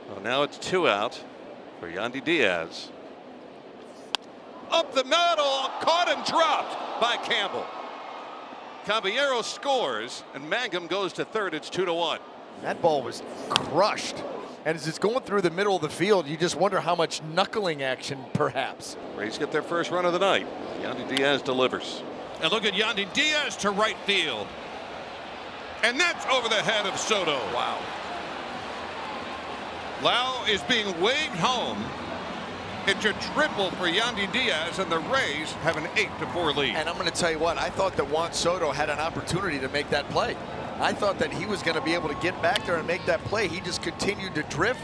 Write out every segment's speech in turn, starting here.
Well, now it's 2 out for Yandi Diaz. Up the middle, caught and dropped by Campbell. Caballero scores, and Mangum goes to third. It's 2-1. That ball was crushed. And as it's going through the middle of the field, you just wonder how much knuckling action, perhaps. Rays get their first run of the night. Yandi Diaz delivers. And look at Yandi Diaz to right field. And that's over the head of Soto. Wow. Lau is being waved home. It's a triple for Yandi Diaz, and the Rays have an 8-4 lead. And I'm going to tell you what, I thought that Juan Soto had an opportunity to make that play. I thought that he was going to be able to get back there and make that play. He just continued to drift,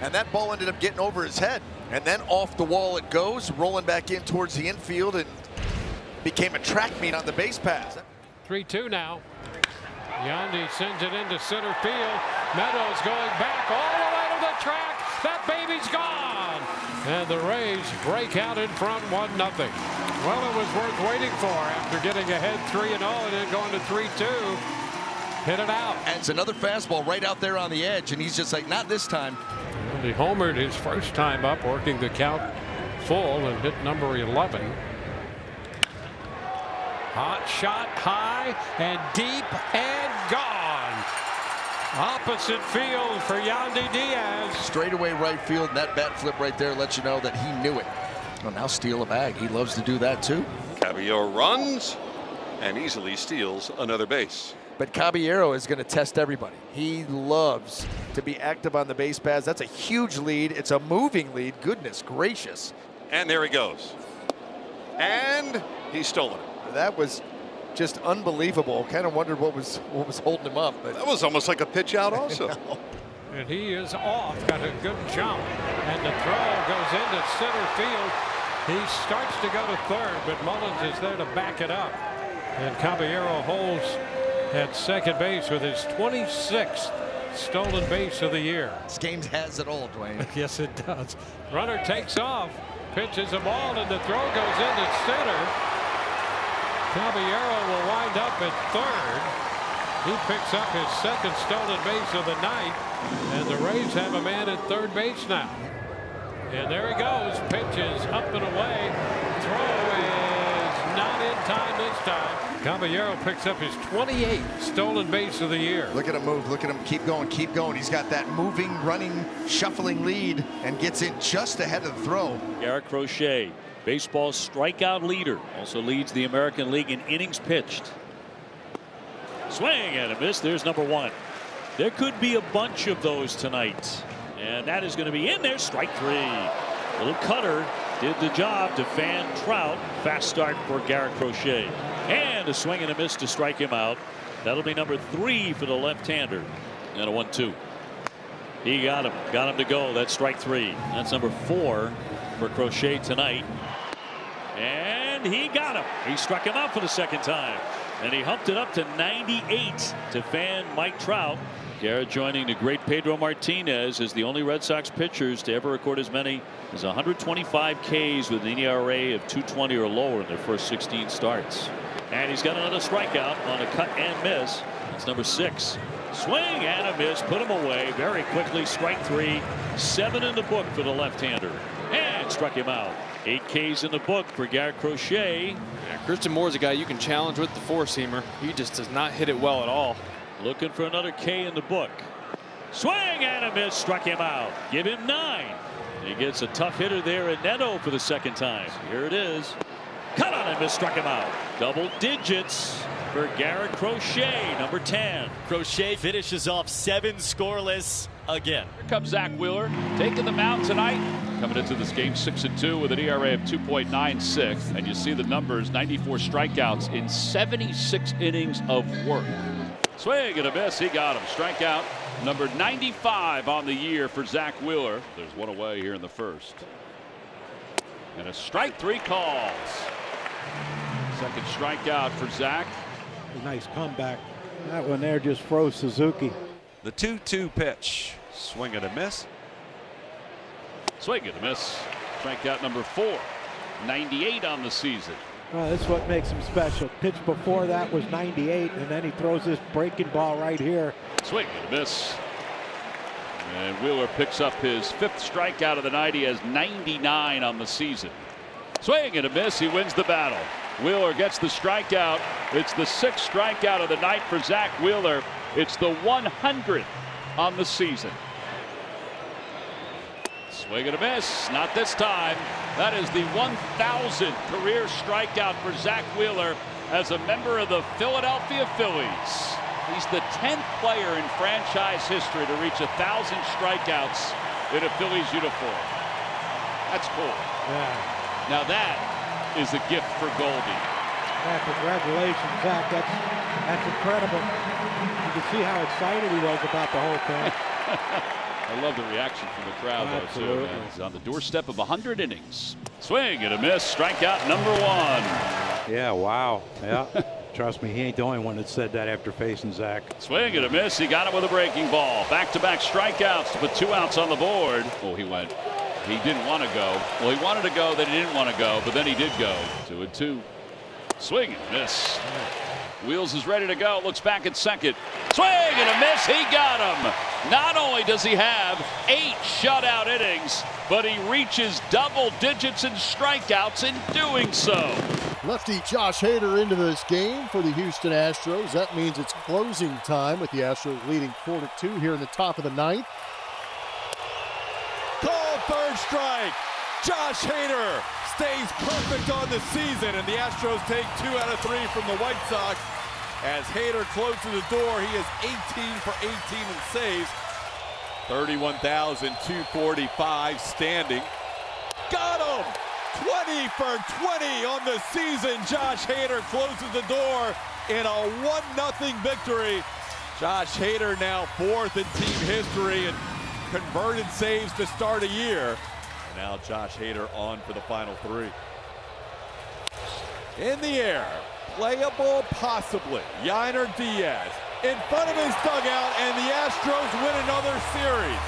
and that ball ended up getting over his head. And then off the wall it goes, rolling back in towards the infield, and became a track meet on the base pass. 3-2 now. Yandi sends it into center field. Meadows going back all the way to the track. That baby's gone. And the Rays break out in front 1-0. Well, it was worth waiting for after getting ahead 3-0 and then going to 3-2. Hit it out. And it's another fastball right out there on the edge, and he's just like, not this time. And he homered his first time up, working the count full, and hit number 11. Hot shot, high and deep and gone. Opposite field for Yandi Diaz. Straightaway right field, and that bat flip right there lets you know that he knew it. Well, now steal a bag. He loves to do that too. Caballero runs and easily steals another base. But Caballero is going to test everybody. He loves to be active on the base paths. That's a huge lead. It's a moving lead. Goodness gracious. And there he goes. And he's stolen it. That was just unbelievable. Kind of wondered what was holding him up. But that was almost like a pitch out also. And he is off. Got a good jump. And the throw goes into center field. He starts to go to third, but Mullins is there to back it up. And Caballero holds at second base with his 26th stolen base of the year. This game has it all, Dwayne. Yes, it does. Runner takes off, pitches a ball, and the throw goes into center. Caballero will wind up at third. He picks up his second stolen base of the night, and the Rays have a man at third base now. And there he goes. Pitches up and away. Throw is not in time this time. Caballero picks up his 28th stolen base of the year. Look at him move. Look at him keep going, keep going. He's got that moving, running, shuffling lead and gets in just ahead of the throw. Garrett Crochet, baseball's strikeout leader, also leads the American League in innings pitched. Swing and a miss. There's number 1. There could be a bunch of those tonight. And that is going to be in there. Strike 3. Little cutter did the job to fan Trout. Fast start for Garrett Crochet. And a swing and a miss to strike him out. That'll be number 3 for the left-hander. And a 1-2. He got him. Got him to go. That's strike 3. That's number 4 for Crochet tonight. And he got him. He struck him out for the second time. And he humped it up to 98 to fan Mike Trout. Garrett joining the great Pedro Martinez as the only Red Sox pitchers to ever record as many as 125 Ks with an ERA of 2.20 or lower in their first 16 starts. And he's got another strikeout on a cut and miss. That's number 6. Swing and a miss. Put him away very quickly. Strike 3. 7 in the book for the left-hander. And struck him out. 8 Ks in the book for Garrett Crochet. Yeah, Christian Moore's a guy you can challenge with the four-seamer. He just does not hit it well at all. Looking for another K in the book. Swing and a miss. Struck him out. Give him 9. He gets a tough hitter there in Neto for the second time. Here it is. Cut on and miss. Struck him out. Double digits for Garrett Crochet, number 10. Crochet finishes off 7 scoreless again. Here comes Zack Wheeler taking the mound tonight. Coming into this game 6-2 with an ERA of 2.96. And you see the numbers, 94 strikeouts in 76 innings of work. Swing and a miss. He got him. Strikeout number 95 on the year for Zack Wheeler. There's one away here in the first. And a strike 3 calls. Second strikeout for Zack. Nice comeback. That one there just froze Suzuki. The 2-2 pitch. Swing and a miss. Swing and a miss. Strikeout number 4. 98 on the season. Well, that's what makes him special. Pitch before that was 98, and then he throws this breaking ball right here. Swing and a miss. And Wheeler picks up his 5th strikeout of the night. He has 99 on the season. Swing and a miss. He wins the battle. Wheeler gets the strikeout. It's the 6th strikeout of the night for Zack Wheeler. It's the 100th on the season. Swing and a miss. Not this time. That is the 1,000th career strikeout for Zack Wheeler as a member of the Philadelphia Phillies. He's the 10th player in franchise history to reach 1,000 strikeouts in a Phillies uniform. That's cool. Yeah. Now that is a gift for Goldie. Yeah, congratulations, Zach. That's incredible. You can see how excited he was about the whole thing. I love the reaction from the crowd, Absolutely. though, too. He's on the doorstep of 100 innings. Swing and a miss. Strikeout number 1. Yeah, wow. Yeah. Trust me, he ain't the only one that said that after facing Zach. Swing and a miss. He got it with a breaking ball. Back-to-back strikeouts to put 2 outs on the board. Oh, he went. He didn't want to go. Well, he wanted to go, then he didn't want to go, but then he did go. 2-2. Swing and miss. Wheels is ready to go. Looks back at second. Swing and a miss. He got him. Not only does he have 8 shutout innings, but he reaches double digits in strikeouts in doing so. Lefty Josh Hader into this game for the Houston Astros. That means it's closing time with the Astros leading 4-2 here in the top of the 9th. Call 3rd strike. Josh Hader stays perfect on the season, and the Astros take 2 out of 3 from the White Sox. As Hader closes the door, he is 18 for 18 in saves. 31,245 standing. Got him! 20 for 20 on the season. Josh Hader closes the door in a 1-0 victory. Josh Hader now 4th in team history and converted saves to start a year. Now Josh Hader on for the final 3. In the air, playable possibly. Yandi Diaz in front of his dugout, and the Astros win another series.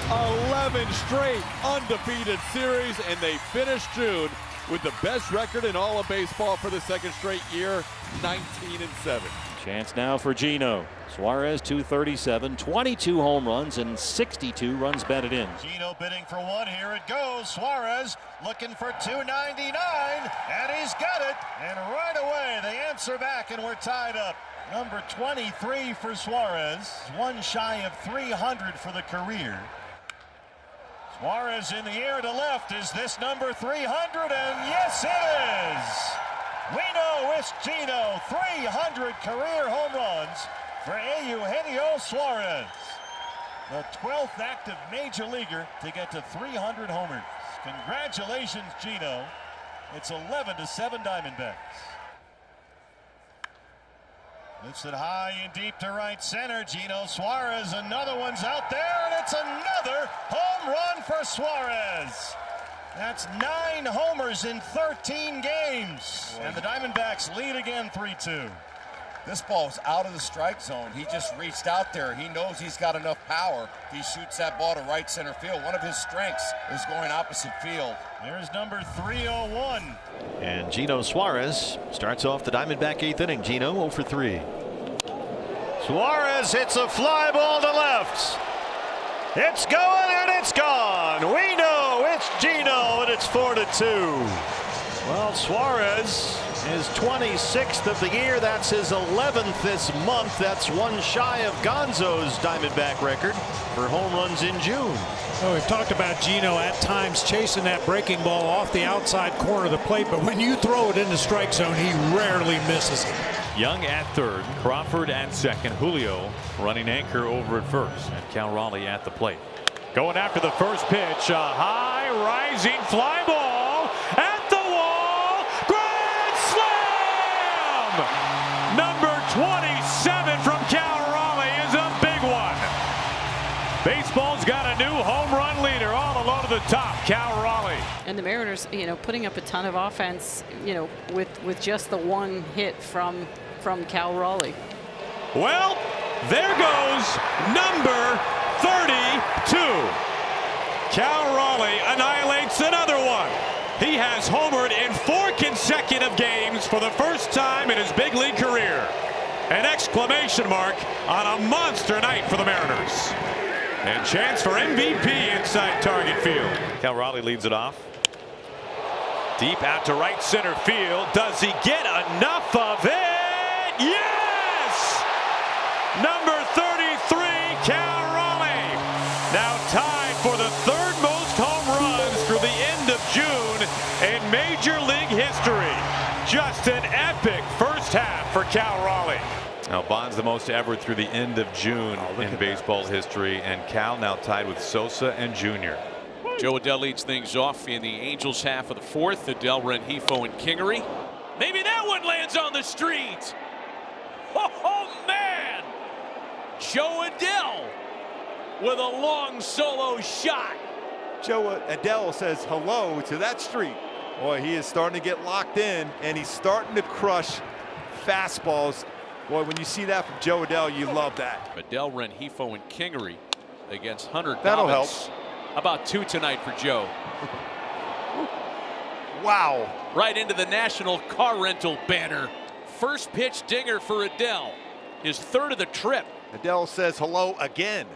11 straight undefeated series, and they finish June with the best record in all of baseball for the 2nd straight year, 19-7. Chance now for Gino. Suarez 237, 22 home runs and 62 runs batted in. Gino bidding for 1. Here it goes. Suarez looking for 299, and he's got it. And right away they answer back, and we're tied up. Number 23 for Suarez, 1 shy of 300 for the career. Suarez in the air to left. Is this number 300? And yes, it is. We know it's Gino. 300 career home runs for Eugenio Suarez, the 12th active major leaguer to get to 300 homers. Congratulations, Gino. It's 11-7 Diamondbacks. Lifts it high and deep to right center. Gino Suarez, another one's out there, and it's another home run for Suarez. That's 9 homers in 13 games. And the Diamondbacks lead again 3-2. This ball's out of the strike zone. He just reached out there. He knows he's got enough power. He shoots that ball to right center field. One of his strengths is going opposite field. There's number 301. And Gino Suarez starts off the Diamondback 8th inning. Gino 0 for 3. Suarez hits a fly ball to left. It's going and it's gone. We know it's Gino, and it's 4-2. Well, Suarez is 26th of the year. That's his 11th this month. That's 1 shy of Gonzo's Diamondback record for home runs in June. Oh, we've talked about Gino at times chasing that breaking ball off the outside corner of the plate, but when you throw it in the strike zone, he rarely misses it. Young at 3rd, Crawford at 2nd, Julio running anchor over at 1st, and Cal Raleigh at the plate. Going after the first pitch, a high rising fly ball at the wall. Grand slam! Number 27 from Cal Raleigh is a big one. Baseball's got a new home run leader all alone to the top, Cal Raleigh. And the Mariners, putting up a ton of offense, with just the 1 hit from Cal Raleigh. Well, there goes number 32. Cal Raleigh annihilates another one. He has homered in 4 consecutive games for the first time in his big league career. An exclamation mark on a monster night for the Mariners. And chance for MVP inside target field. Cal Raleigh leads it off. Deep out to right center field. Does he get enough of it? Yes! Number 33, Cal Raleigh. Now tied for the third most home runs through the end of June in Major League history. Just an epic first half for Cal Raleigh. Now Bond's the most ever through the end of June in baseball history, and Cal now tied with Sosa and Junior. Joe Adell leads things off in the Angels half of the fourth. Adell, Rengifo, and Kingery. Maybe that one lands on the street. Oh man! Joe Adell with a long solo shot. Joe Adell says hello to that street. Boy, he is starting to get locked in, and he's starting to crush fastballs. Boy, when you see that from Joe Adell, you love that. Adell, Rengifo, and Kingery against Hunter That'll Dobbins. help. About 2 tonight for Joe. Wow. Right into the national car rental banner. First pitch dinger for Adell. His third of the trip. Adell says hello again.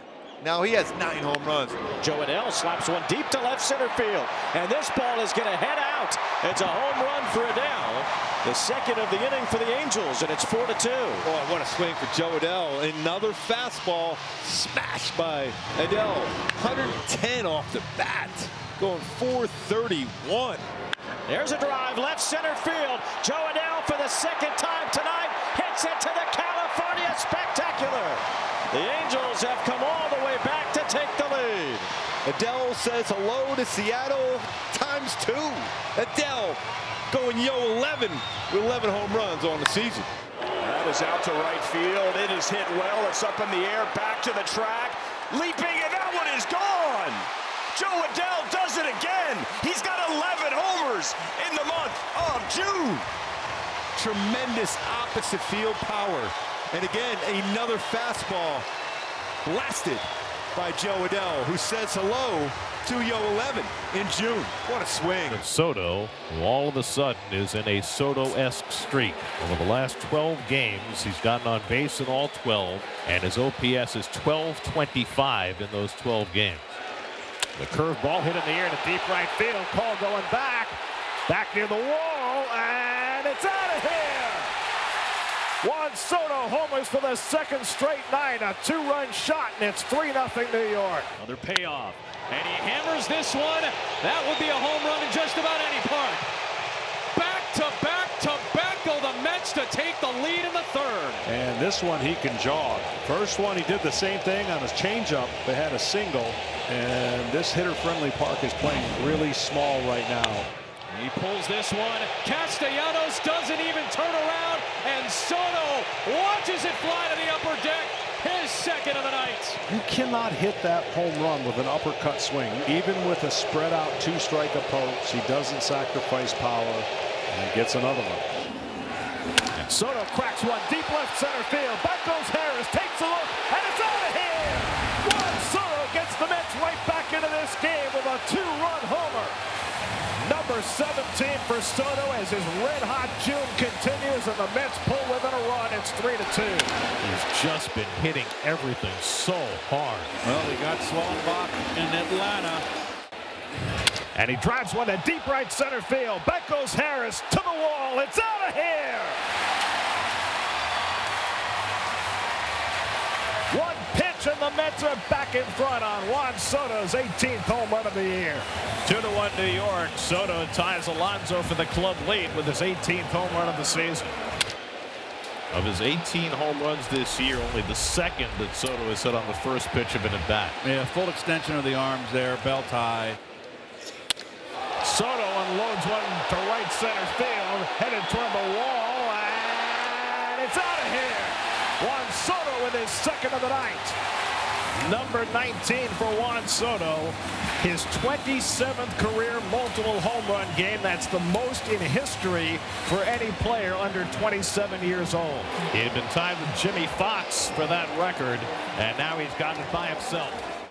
Now he has 9 home runs. Joe Adell slaps one deep to left center field. And this ball is going to head out. It's a home run for Adell. The second of the inning for the Angels, and it's 4-2. Oh, what a swing for Joe Adell. Another fastball smashed by Adell. 110 off the bat. Going 431. There's a drive, left center field. Joe Adell for the second time tonight hits it to the California Spectacular. The Angels have come all the way back to take the lead. Adell says hello to Seattle ×2. Adell going yo 11 with 11 home runs on the season. That is out to right field. It is hit well. It's up in the air, back to the track. Leaping, and that one is gone. Joe Adell does it again. He's got 11 homers in the month of June. Tremendous opposite field power. And again, another fastball blasted by Joe Adell, who says hello to yo 11 in June. What a swing. And Soto, who all of a sudden is in a Soto-esque streak. Over the last 12 games, he's gotten on base in all 12, and his OPS is 1225 in those 12 games. The curveball hit in the air to deep right field. Call going back. Back near the wall, and it's out of here. Juan Soto homers for the second straight night. A 2-run shot, and it's 3-0 New York. Another payoff. And he hammers this one. That would be a home run in just about any park. Back to back go the Mets to take the lead in the third. And this one he can jog. First one he did the same thing on his changeup. They had a single, and this hitter-friendly park is playing really small right now. He pulls this one. Castellanos doesn't even turn around, and Soto watches it fly to the upper deck. His second of the night. You cannot hit that home run with an uppercut swing. Even with a spread out 2-strike approach, he doesn't sacrifice power and gets another one. And Soto cracks one deep left center field. Back goes Harris, takes a look, and it's out of here. Juan Soto gets the Mets right back into this game with a 2-run homer. Number 17 for Soto as his red-hot June continues, and the Mets pull within a run. It's 3-2. He's just been hitting everything so hard. Well, he got Swanbach in Atlanta. And he drives one to deep right center field. Back goes Harris to the wall. It's out of here. One pitch, and the Mets are back in front on Juan Soto's 18th home run of the year. 2-1 New York. Soto ties Alonso for the club lead with his 18th home run of the season. Of his 18 home runs this year, only the second that Soto has hit on the first pitch of an at-bat. Yeah, full extension of the arms there, belt high. Soto unloads one to right center field, headed toward the wall, and it's out of here. Juan Soto with his second of the night. Number 19 for Juan Soto. His 27th career multiple home run game. That's the most in history for any player under 27 years old. He had been tied with Jimmy Fox for that record, and now he's got it by himself.